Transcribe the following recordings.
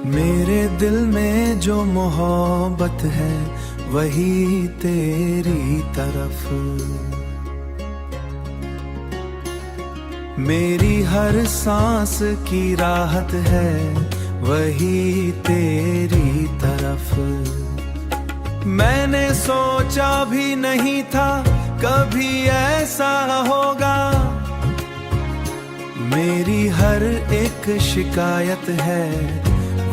मेरे दिल में जो मोहब्बत है वही तेरी तरफ, मेरी हर सांस की राहत है वही तेरी तरफ। मैंने सोचा भी नहीं था कभी ऐसा होगा, मेरी हर एक शिकायत है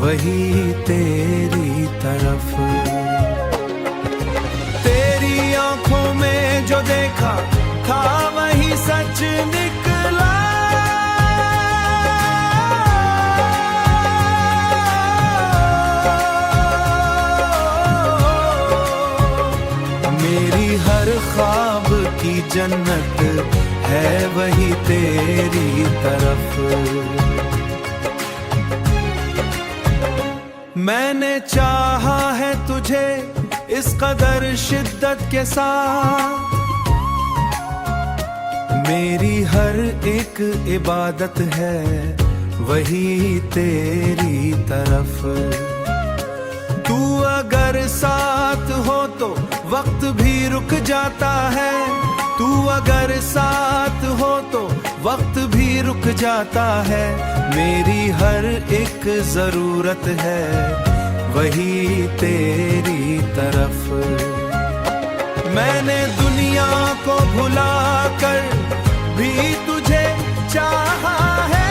वही तेरी तरफ। तेरी आंखों में जो देखा था वही सच निकला, मेरी हर ख्वाब की जन्नत है वही तेरी तरफ। मैंने चाहा है तुझे इस कदर शिद्दत के साथ, मेरी हर एक इबादत है वही तेरी तरफ। तू अगर साथ हो तो वक्त भी रुक जाता है, तू अगर साथ हो तो वक्त भी रुक जाता है, मेरी हर एक जरूरत है वही तेरी तरफ। मैंने दुनिया को भुला कर भी तुझे चाहा है,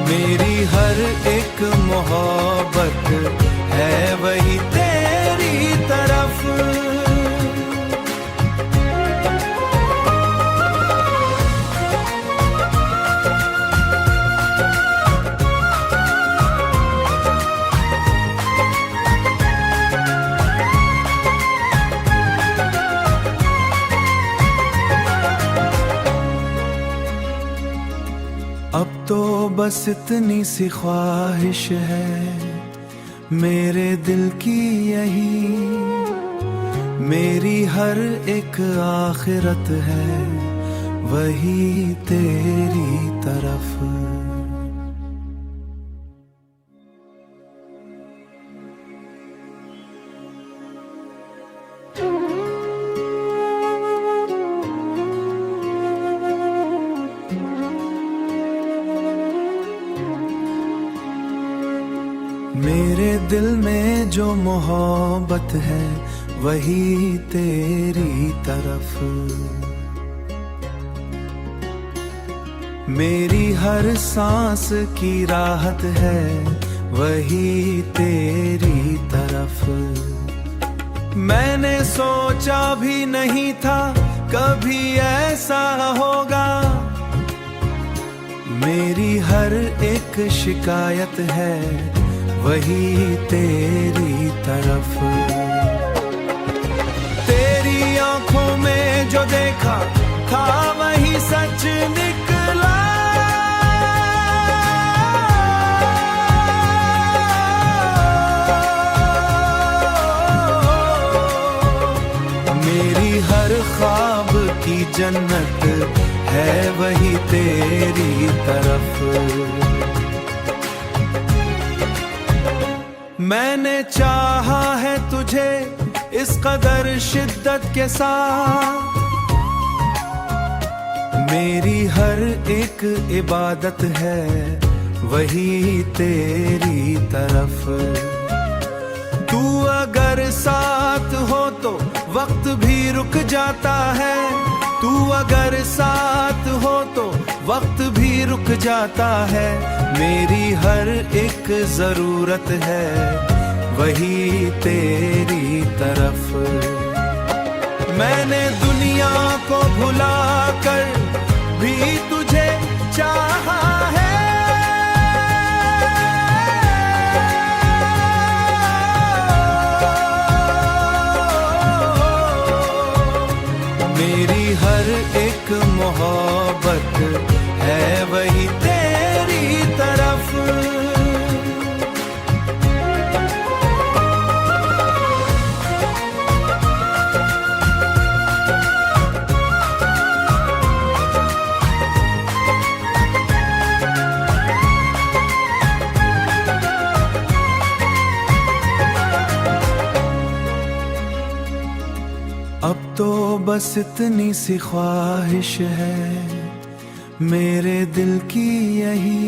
मेरी हर एक मोहब्बत है वही तेरी तरफ। अब तो बस इतनी सी ख्वाहिश है मेरे दिल की यही, मेरी हर एक आखिरत है वही तेरी तरफ। मेरे दिल में जो मोहब्बत है वही तेरी तरफ, मेरी हर सांस की राहत है वही तेरी तरफ। मैंने सोचा भी नहीं था कभी ऐसा होगा, मेरी हर एक शिकायत है वही तेरी तरफ। तेरी आंखों में जो देखा था वही सच निकला, मेरी हर ख्वाब की जन्नत है वही तेरी तरफ। मैंने चाहा है तुझे इस कदर शिद्दत के साथ, मेरी हर एक इबादत है वही तेरी तरफ। तू अगर साथ हो तो वक्त भी रुक जाता है, तू अगर साथ हो तो वक्त भी रुक जाता है, मेरी हर एक जरूरत है वही तेरी तरफ। मैंने दुनिया को भुला कर भी तुझे चाहा है, मेरी हर एक मोहब्बत है वही तेरी तरफ। अब तो बस इतनी सी ख्वाहिश है मेरे दिल की यही,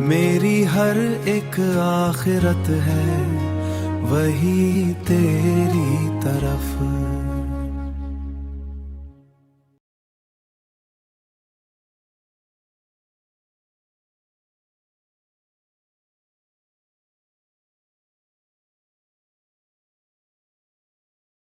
मेरी हर एक आखिरत है वही तेरी तरह।